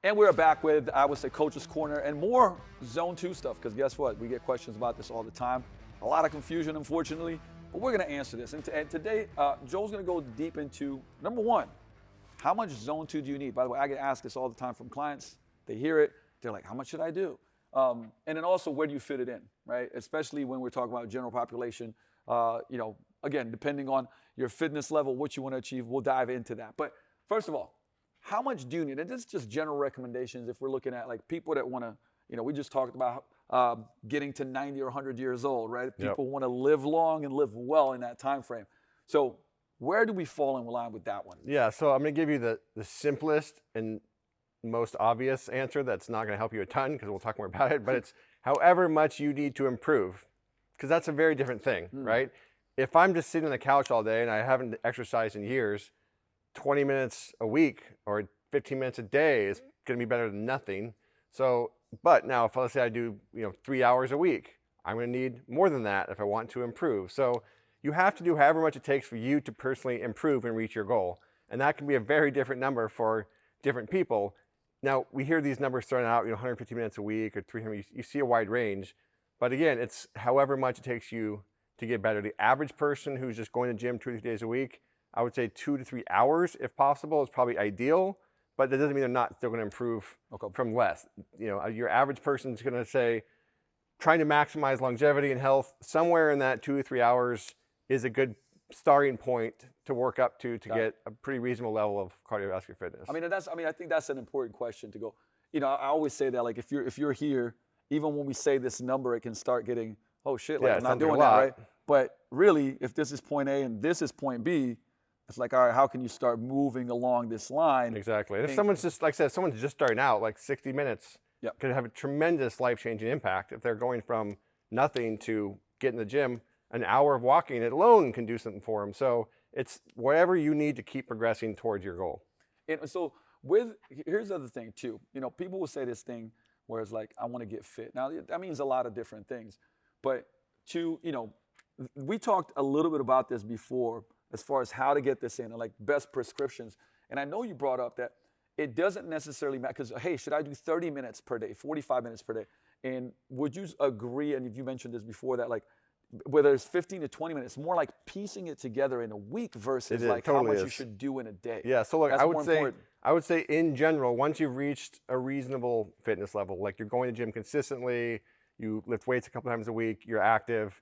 And we're back with, I would say, Coach's Corner and more Zone 2 stuff, because guess what? We get questions about this all the time. A lot of confusion, unfortunately, but we're going to answer this. And today, Joel's going to go deep into, number one, how much Zone 2 do you need? By the way, I get asked this all the time from clients. They hear it. They're like, how much should I do? And then also, where do you fit it in, right? Especially when we're talking about general population. Again, depending on your fitness level, what you want to achieve, we'll dive into that. But first of all, how much do you need? And this is just general recommendations if we're looking at like people that want to, we just talked about getting to 90 or 100 years old, right? People want to live long and live well in that time frame. So where do we fall in line with that one? Yeah, so I'm going to give you the simplest and most obvious answer that's not going to help you a ton because we'll talk more about it, but it's however much you need to improve, because that's a very different thing, right? If I'm just sitting on the couch all day and I haven't exercised in years, 20 minutes a week or 15 minutes a day is going to be better than nothing. So, but now if let's say I do, 3 hours a week, I'm going to need more than that if I want to improve. So you have to do however much it takes for you to personally improve and reach your goal. And that can be a very different number for different people. Now we hear these numbers thrown out, 150 minutes a week or 300, you see a wide range, but again, it's however much it takes you to get better. The average person who's just going to the gym 2 or 3 days a week, I would say 2 to 3 hours, if possible, is probably ideal, but that doesn't mean they're not still going to improve from less. Your average person is going to say, trying to maximize longevity and health, somewhere in that 2 or 3 hours is a good starting point to work up to get a pretty reasonable level of cardiovascular fitness. I think that's an important question to go. I always say that, like, if you're here, even when we say this number, it can start getting, oh shit, like, I'm not doing that, right? But really, if this is point A and this is point B, it's like, all right, how can you start moving along this line? Exactly. And if someone's just, like I said, someone's just starting out, like 60 minutes could have a tremendous life-changing impact. If they're going from nothing to get in the gym, an hour of walking it alone can do something for them. So it's whatever you need to keep progressing towards your goal. And so here's the other thing too. People will say this thing where it's like, I want to get fit. Now that means a lot of different things, but we talked a little bit about this before, as far as how to get this in and like best prescriptions. And I know you brought up that it doesn't necessarily matter because, hey, should I do 30 minutes per day, 45 minutes per day? And would you agree, and if you mentioned this before, that like whether it's 15 to 20 minutes, more like piecing it together in a week versus like how much you should do in a day? Yeah, so look, I would say in general, once you've reached a reasonable fitness level, like you're going to the gym consistently, you lift weights a couple times a week, you're active,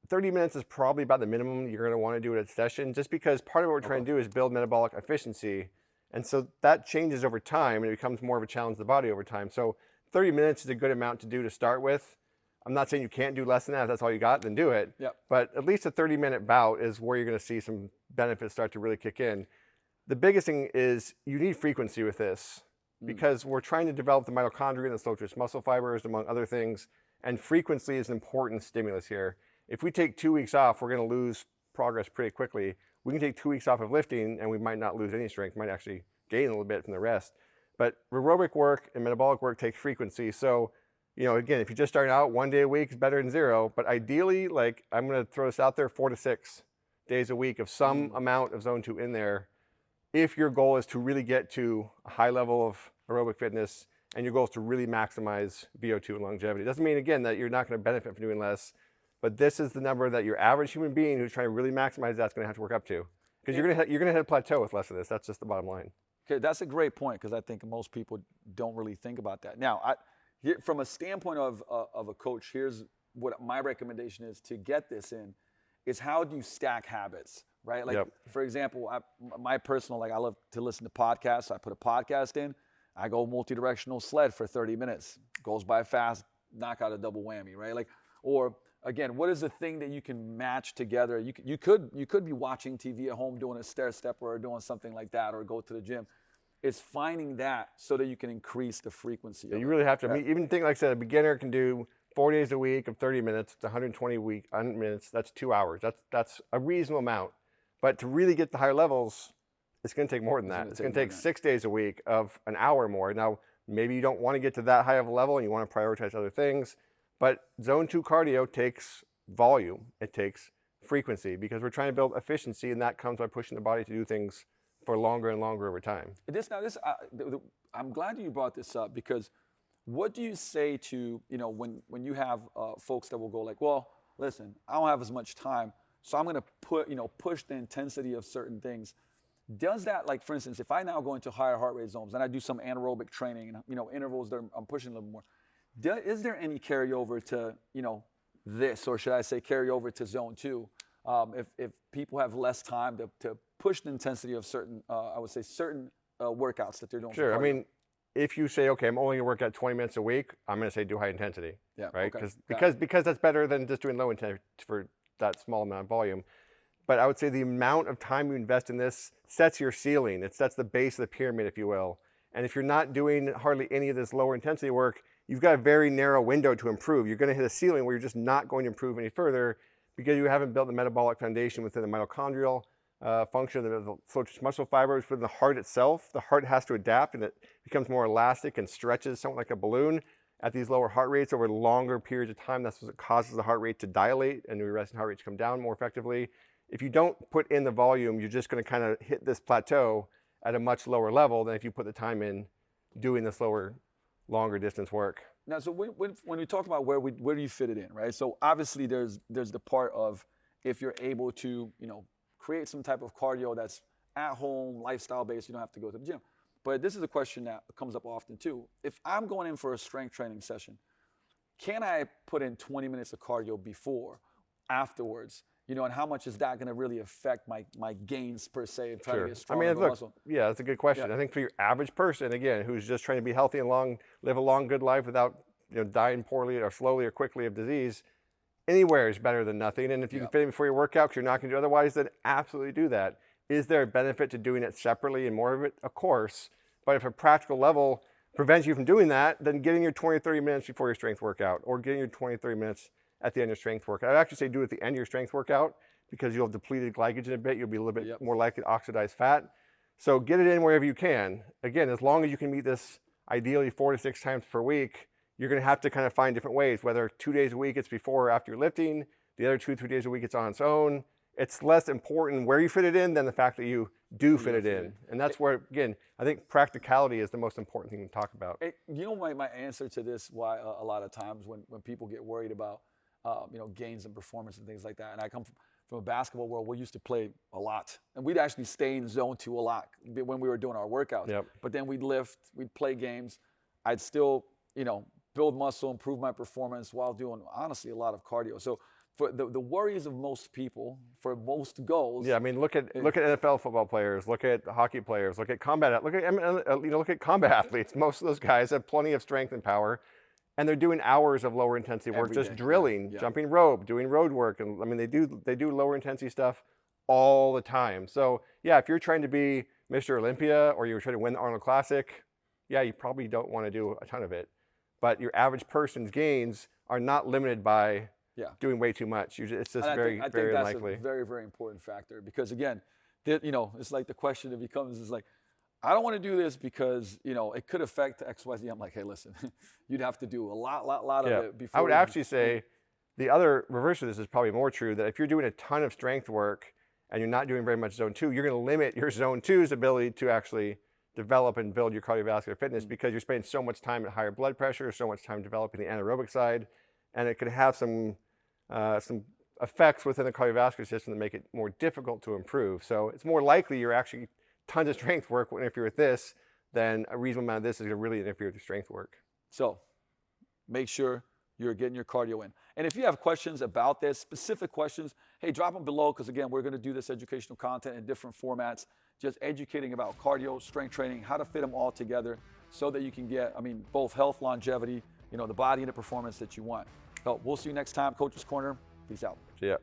30 minutes is probably about the minimum you're going to want to do at a session, just because part of what we're trying to do is build metabolic efficiency. And so that changes over time and it becomes more of a challenge to the body over time. So 30 minutes is a good amount to do to start with. I'm not saying you can't do less than that. If that's all you got, then do it. But at least a 30-minute bout is where you're going to see some benefits start to really kick in. The biggest thing is you need frequency with this because we're trying to develop the mitochondria and the slow-twitch muscle fibers, among other things. And frequency is an important stimulus here. If we take 2 weeks off, we're going to lose progress pretty quickly. We can take 2 weeks off of lifting and we might not lose any strength, might actually gain a little bit from the rest. But aerobic work and metabolic work takes frequency. So, again, if you're just starting out, 1 day a week is better than 0. But ideally, like I'm going to throw this out there, 4 to 6 days a week of some amount of Zone 2 in there. If your goal is to really get to a high level of aerobic fitness and your goal is to really maximize VO2 and longevity. It doesn't mean, again, that you're not going to benefit from doing less. But this is the number that your average human being who's trying to really maximize that's going to have to work up to, because you're going to hit a plateau with less of this. That's just the bottom line. Okay, that's a great point because I think most people don't really think about that. Now, from a standpoint of a coach, here's what my recommendation is to get this in: is how do you stack habits, right? Like for example, my personal, like I love to listen to podcasts. So I put a podcast in. I go multi-directional sled for 30 minutes. Goes by fast. Knock out a double whammy, right? Like or again, what is the thing that you can match together? You could be watching TV at home doing a stair step or doing something like that, or go to the gym. It's finding that so that you can increase the frequency. You really have to. I mean, even think, like I said, a beginner can do 4 days a week of 30 minutes. It's 120 minutes. That's 2 hours. That's a reasonable amount. But to really get the higher levels, it's going to take more than that. It's going to take 6 days a week of an hour more. Now, maybe you don't want to get to that high of a level and you want to prioritize other things. But Zone 2 cardio takes volume. It takes frequency because we're trying to build efficiency, and that comes by pushing the body to do things for longer and longer over time. I'm glad you brought this up, because what do you say to, when you have folks that will go like, well, listen, I don't have as much time, so I'm going to push the intensity of certain things. Does that, like, for instance, if I now go into higher heart rate zones and I do some anaerobic training and, intervals that I'm pushing a little more, is there any carryover to, this, or should I say carryover to zone 2? If people have less time to push the intensity of certain, I would say certain workouts that they're doing. Sure. I mean, if you say, okay, I'm only gonna work out 20 minutes a week, I'm gonna say do high intensity. Yeah. Right. Okay. Because that's better than just doing low intensity for that small amount of volume. But I would say the amount of time you invest in this sets your ceiling. It sets the base of the pyramid, if you will. And if you're not doing hardly any of this lower intensity work, you've got a very narrow window to improve. You're going to hit a ceiling where you're just not going to improve any further because you haven't built the metabolic foundation within the mitochondrial function, the flow-twitch muscle fibers within the heart itself. The heart has to adapt, and it becomes more elastic and stretches somewhat like a balloon at these lower heart rates over longer periods of time. That's what causes the heart rate to dilate and your resting heart rate to come down more effectively. If you don't put in the volume, you're just going to kind of hit this plateau at a much lower level than if you put the time in doing this longer distance work. Now, so when we talk about where do you fit it in, right? So obviously there's the part of if you're able to, create some type of cardio that's at home, lifestyle based, you don't have to go to the gym. But this is a question that comes up often too. If I'm going in for a strength training session, can I put in 20 minutes of cardio before, afterwards? And how much is that going to really affect my gains per se of trying to get stronger? I mean, look, yeah, that's a good question. Yeah. I think for your average person, again, who's just trying to be healthy and live a long, good life without dying poorly or slowly or quickly of disease, anywhere is better than nothing. And if you can fit in before your workout because you're not going to do otherwise, then absolutely do that. Is there a benefit to doing it separately and more of it? Of course. But if a practical level prevents you from doing that, then getting your 20 or 30 minutes before your strength workout, or getting your 20 or 30 minutes at the end of strength workout. I'd actually say do it at the end of your strength workout because you'll have depleted glycogen a bit. You'll be a little bit more likely to oxidize fat. So get it in wherever you can. Again, as long as you can meet this ideally 4 to 6 times per week, you're going to have to kind of find different ways, whether 2 days a week it's before or after you're lifting, the other 2 or 3 days a week it's on its own. It's less important where you fit it in than the fact that you do fit it in. And that's where, again, I think practicality is the most important thing to talk about. My answer to this, why a lot of times when people get worried about gains in performance and things like that. And I come from a basketball world. We used to play a lot, and we'd actually stay in zone 2 a lot when we were doing our workouts. Yep. But then we'd lift, we'd play games. I'd still, build muscle, improve my performance while doing, honestly, a lot of cardio. So for the worries of most people, for most goals. Yeah, I mean, look at NFL football players, look at hockey players, look at combat athletes. Most of those guys have plenty of strength and power. And they're doing hours of lower intensity work, just drilling, jumping rope, doing road work. And I mean, they do lower intensity stuff all the time. So yeah, if you're trying to be Mr. Olympia or you're trying to win the Arnold Classic, yeah, you probably don't want to do a ton of it. But your average person's gains are not limited by doing way too much. It's just very unlikely. That's a very, very important factor because again, it's like the question that becomes is like, I don't want to do this because, it could affect XYZ. I'm like, hey, listen, you'd have to do a lot of it before. I would actually say the other reverse of this is probably more true, that if you're doing a ton of strength work and you're not doing very much zone 2, you're going to limit your zone 2's ability to actually develop and build your cardiovascular fitness because you're spending so much time at higher blood pressure, so much time developing the anaerobic side, and it could have some effects within the cardiovascular system that make it more difficult to improve. So it's more likely you're actually tons of strength work will interfere with this, then a reasonable amount of this is going to really interfere with your strength work. So make sure you're getting your cardio in. And if you have questions about this, specific questions, hey, drop them below because, again, we're going to do this educational content in different formats, just educating about cardio, strength training, how to fit them all together so that you can get, both health, longevity, the body and the performance that you want. So we'll see you next time. Coach's Corner. Peace out. See ya.